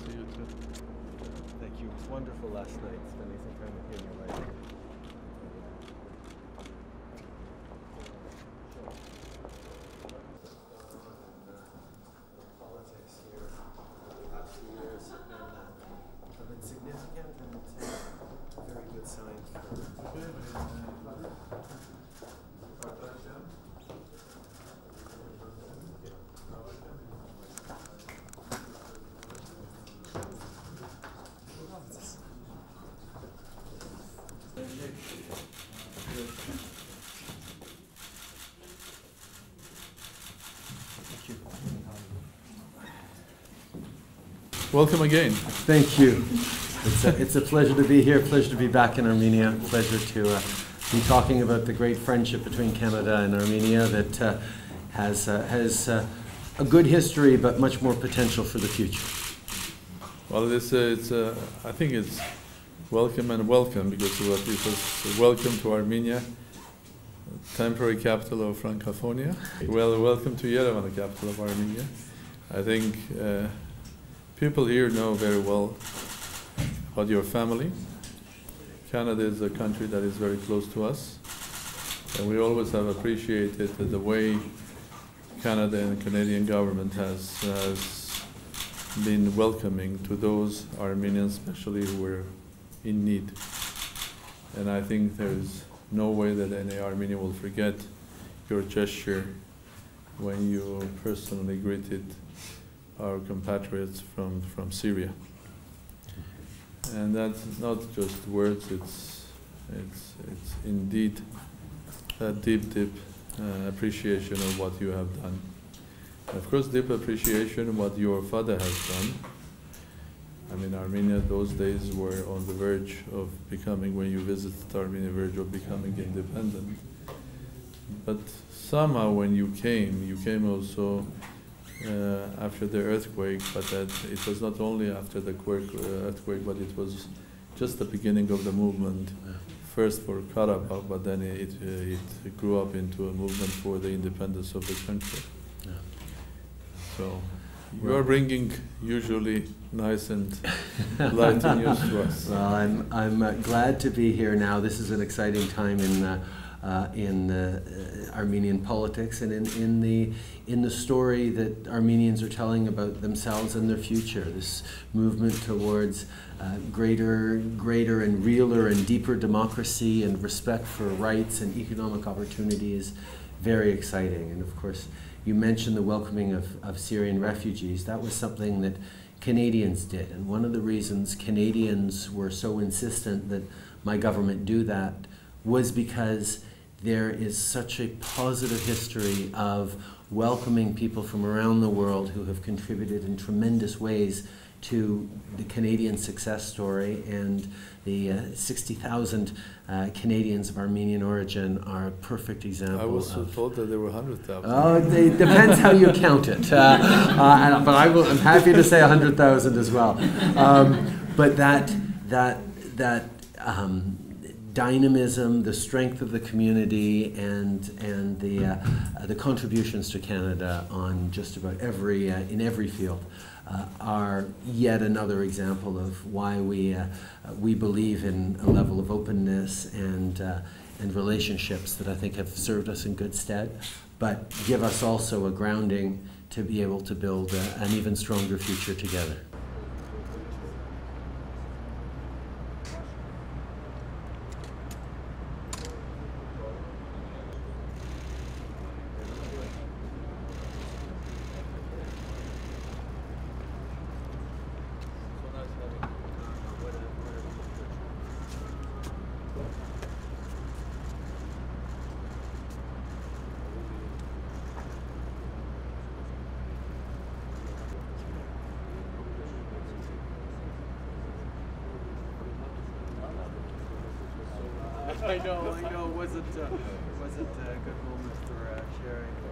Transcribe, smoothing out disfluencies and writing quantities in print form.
to you too. Thank you. It was wonderful last night, spending some time with you and your wife. Politics here over the past few years have been significant, and it's a very good sign for Welcome again. Thank you. It's a pleasure to be here, pleasure to be back in Armenia, pleasure to be talking about the great friendship between Canada and Armenia that has a good history but much more potential for the future. Well, I think it's welcome and welcome, because it was welcome to Armenia, temporary capital of Frontcophenia. Well, welcome to Yerevan, the capital of Armenia. I think people here know very well about your family. Canada is a country that is very close to us, and we always have appreciated the way Canada and the Canadian government has been welcoming to those Armenians, especially who were in need. And I think there is no way that any Armenian will forget your gesture when you personally greeted our compatriots from Syria. And that's not just words, it's indeed a deep appreciation of what you have done. Of course, deep appreciation of what your father has done. I mean, Armenia those days were on the verge of becoming, when you visited Armenia, verge of becoming independent. But somehow when you came also after the earthquake, but that it was not only after the earthquake, but it was just the beginning of the movement, first for Karabakh, but then it grew up into a movement for the independence of the country. Yeah. So you are bringing usually nice and light news to us. Well, I'm glad to be here now. This is an exciting time in Armenian politics and in the story that Armenians are telling about themselves and their future. This movement towards greater and realer and deeper democracy and respect for rights and economic opportunity is very exciting. And of course, you mentioned the welcoming of Syrian refugees. That was something that Canadians did. And one of the reasons Canadians were so insistent that my government do that was because there is such a positive history of welcoming people from around the world who have contributed in tremendous ways to the Canadian success story, and the 60,000 Canadians of Armenian origin are a perfect example. I was told that there were 100,000. Oh, it depends how you count it. But I'm happy to say 100,000 as well. But that dynamism, the strength of the community, and the contributions to Canada on just about in every field are yet another example of why we believe in a level of openness and relationships that I think have served us in good stead, but give us also a grounding to be able to build an even stronger future together. I know. Was it a good moment for sharing?